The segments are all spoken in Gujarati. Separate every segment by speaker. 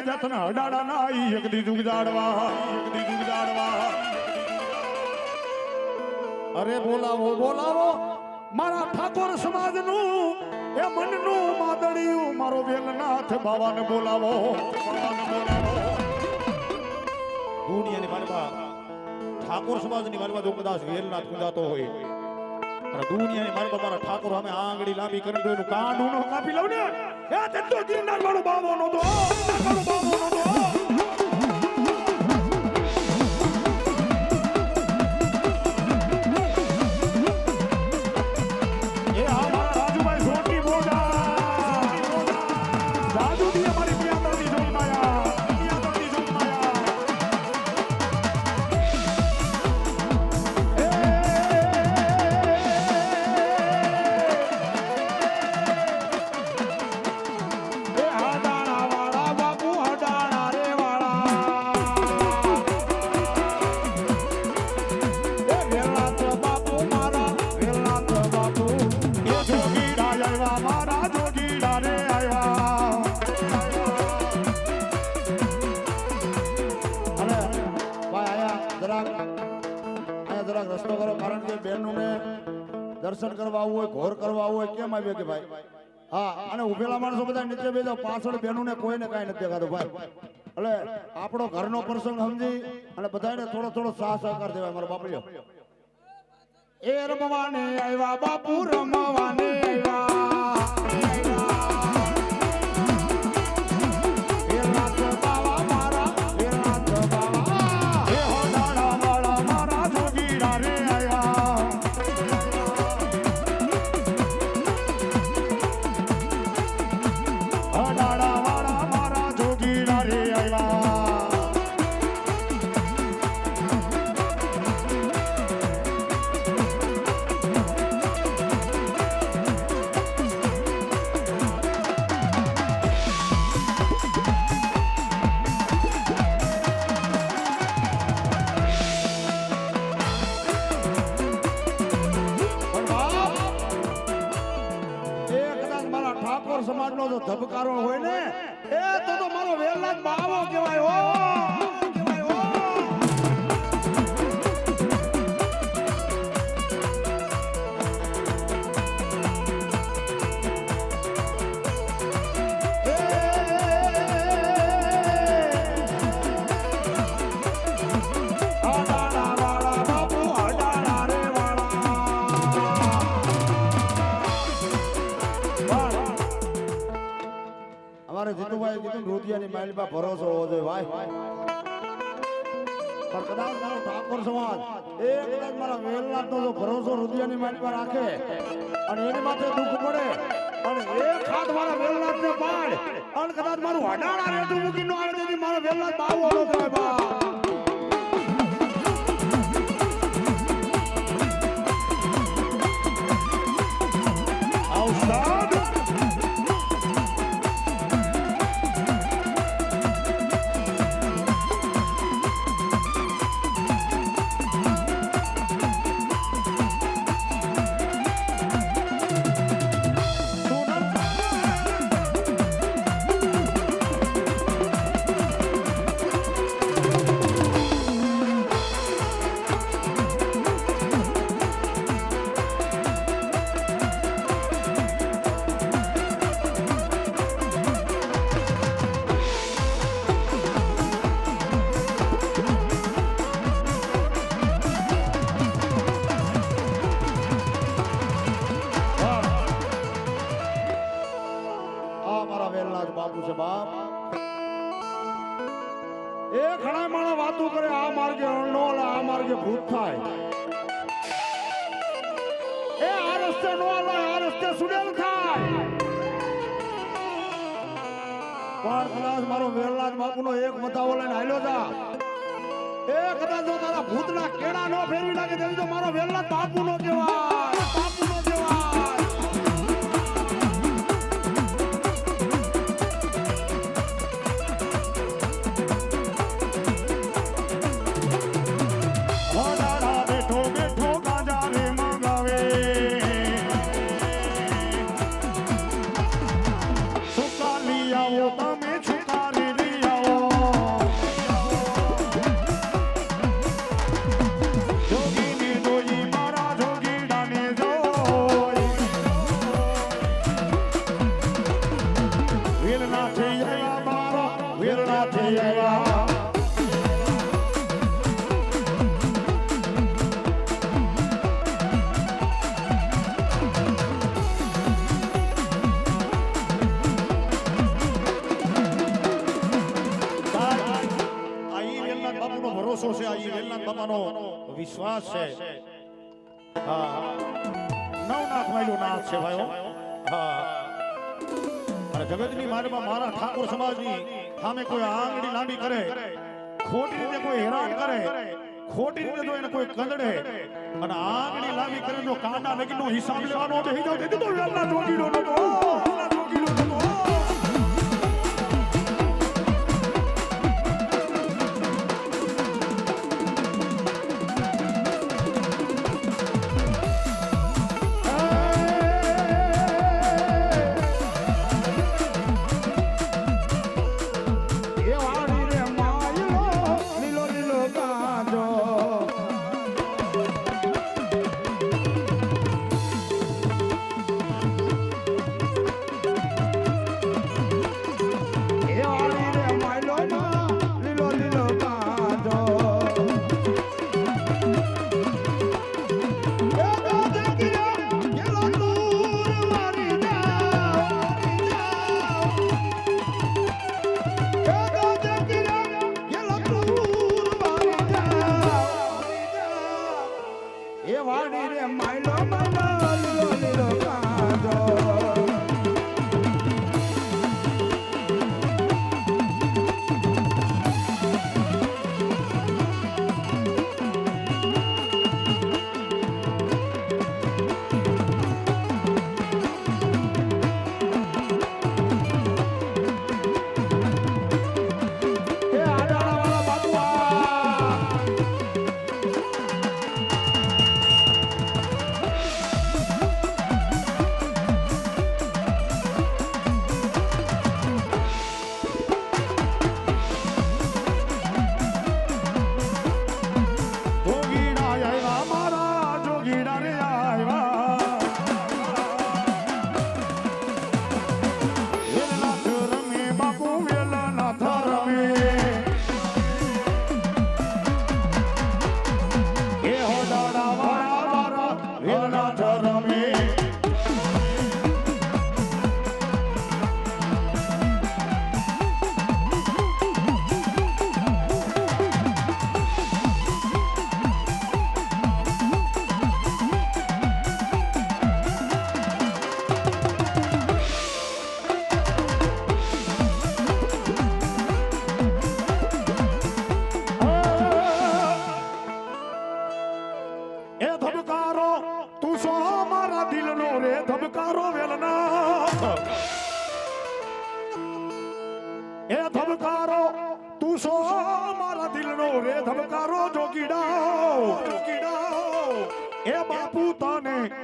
Speaker 1: જતન હડાડા ના એક દી જુગ જાડવા અરે બોલાવો બોલાવો મારા ઠાકોર સમાજ નું એ મન નું માદડિયું મારો વેલનાથ બાવાને બોલાવો દુનિયાની માલમાં ઠાકોર સમાજની માલમાં જો કદાચ વેલનાથ કુદાતો હોય અને દુનિયાની માલમાં મારા ઠાકોર સામે આંગળી લાંબી કરી દો એનું કાંડું નો કાપી લઉં ને એ તેટલો ગિરનાર વાળો બાવો નો તો રસ્તો કરો કારણ કે બહેનોને દર્શન કરવા આવું હોય ઘોર કરવા આવું હોય કેમ આવ્યો કે ભાઈ હા અને ઉભેલા માણસો બધા નીચે બેસો પાછળ બહેનોને કોઈને કાંઈ નથી દેખાતો ભાઈ એટલે આપણો ઘરનો પ્રસંગ સમજી અને બધાને થોડો થોડો સાહ સહકાર દેવાય મારા બાપલ્યો એ રમવાને આવ્યા બાપુ રમવાને આવ્યા સમાજનો જો ધબકારો હોય ને એ તો મારો વેલનાથ બાવો કહેવાય હો જીતુભાઈ કીધું રોતિયાની માઇલમાં ભરોસો હોવો જોઈએ ભાઈ પણ કદાચ મારો ઠાકોર સમાજ એ કદાચ મારા વેલનાથનો જો ભરોસો રોતિયાની માઇલમાં રાખે અને એની માથે દુઃખ પડે અને એક હાથ મારા વેલનાથને પાડ અને કદાચ મારું હડાણા રેટું મૂકી નો આવે તેથી મારો વેલનાથ બાવો ઓળો કહેવાય બા બાપુ છે બાપ એ ઘણા માણસ વાતો કરે આ માર્ગે અણનોલ આ માર્ગે ભૂત થાય એ આ રસ્તે નો આલો આ રસ્તે સુડેલ થાય પણ કદાચ મારો વેલનાથ બાપુનો એક મતાવો લઈને હાલ્યો જા એ કદાચ જો તારા ભૂતના કેડા નો ફેરવી નાખે તેમ તો મારો વેલનાથ બાપુ નો કહેવાય બાપુ નો કહેવાય તમે છુકારી
Speaker 2: આવ્યા મારા વેરણાથી આવ્યા ભરોસો છે આ વેલનાથ બાપાનો વિશ્વાસ છે હા નવનાથ વાળો નાથ છે ભાઈઓ હા અને જગતની મારમાં મારા ઠાકોર સમાજની સામે કોઈ આંગળી લાંબી કરે ખોટી રીતે કોઈ હેરાન કરે ખોટી રીતે જો એને કોઈ કંદડે અને આંગળી લાંબી કરે જો કાંડા લગીનો હિસાબ લેવાનો બેહી જાવ તે તો વેલનાથ જોગીનો નતો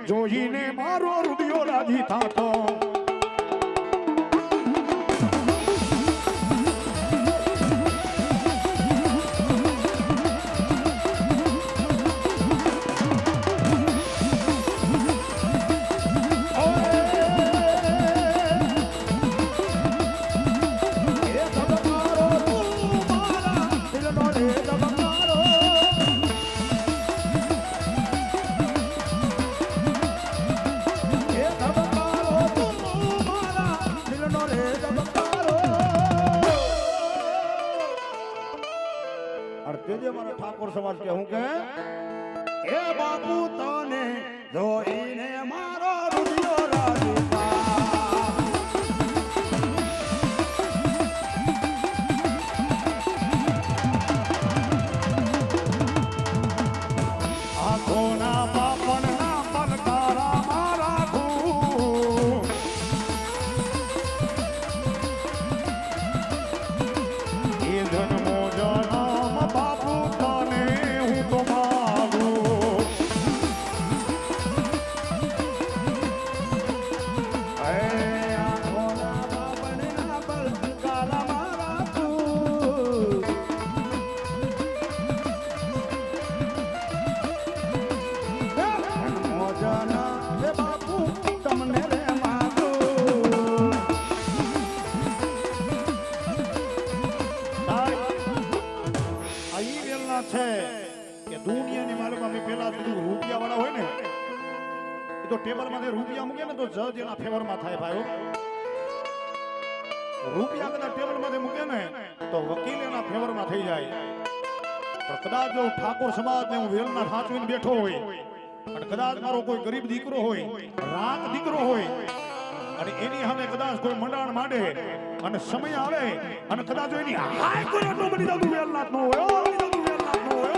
Speaker 2: જોઈને મારો હૃદય રાજી થાતો ઠાકોર સમાજ કે હું કે એ બાપુ તને જોઈને મારો હૃદય રાજી આંખોના પાપણના પલકારા મારા એ જન્મો જન્મ બાપુ તને હું તો માગું છે કે દુનિયાની માલમાં મેં પેલા કીધું રૂપિયા વાળા હોય ને એ તો ટેબલ માંથી રૂપિયા મૂકે ને તો જજ એના ફેવરમાં થાય ભાઈઓ. રૂપિયા કદાચ ટેબલ માંથી મૂકે ને તો વકીલ એના ફેવરમાં થઈ જાય. પણ કદાચ જો ઠાકોર સમાજ ને હું વેલના સાચવીને બેઠો હોય અને કદાચ મારો કોઈ ગરીબ દીકરો હોય, રાત દીકરો હોય અને એની સામે કદાચ કોઈ મંડાણ માંડે અને સમય આવે અને કદાચ એની હાય કોઈ એટલું બની જતું વેલનાથ નો હોય, બની જતું વેલનાથ નો હોય.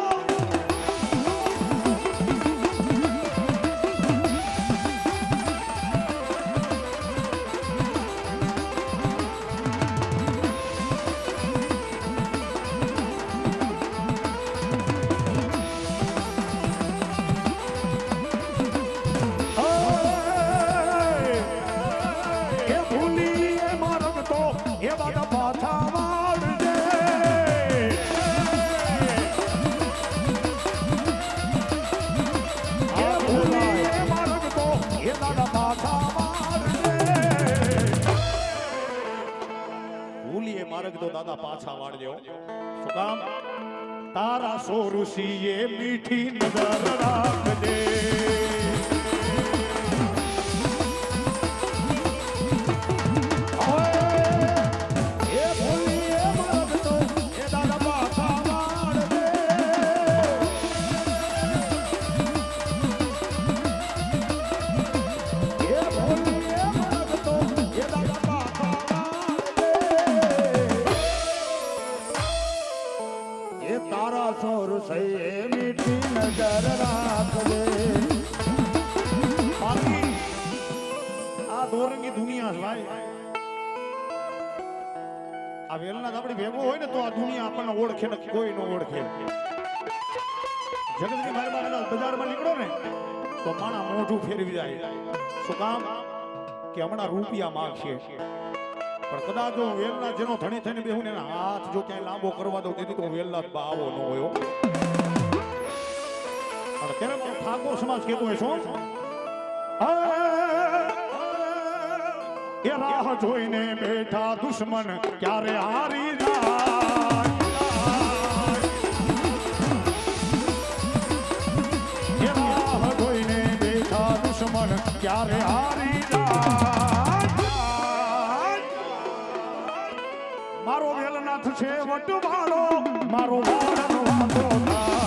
Speaker 2: દાદા પાછા વાળજો. શું કામ? તારા સો ઋષિએ મીઠી નજર રાખજે.
Speaker 1: મીઠી નજર રાખજે.
Speaker 2: બાકી આ દોરંગી દુનિયા છે ભાઈ. આ વેલનાથ આપણી ભેગો હોય ને તો આ દુનિયા આપણને ઓળખે ને કોઈ ન ઓળખે. જગતની મારી બજારમાં નીકળો ને તો માણા મોઢું ફેરવી જાય. શું કામ? કે હમણાં રૂપિયા માંગશે. પણ કદાચ જો વેલનાથ જેનો ધણી થઈને બેહું ને એના હાથ જો ક્યાંય લાંબો કરવા દો તેથી તો વેલનાથ બાવો ન હોય. અને ત્યારે ઠાકોર સમાજ કહેતો હોય શું? એ રાહ જોઈને બેઠા દુશ્મન ક્યારે હારી જાય. એ રાહ જોઈને બેઠા દુશ્મન ક્યારે હારી જાય. મારો વેલનાથ છે વટવાળો, મારો વાળનો વાંધો ના.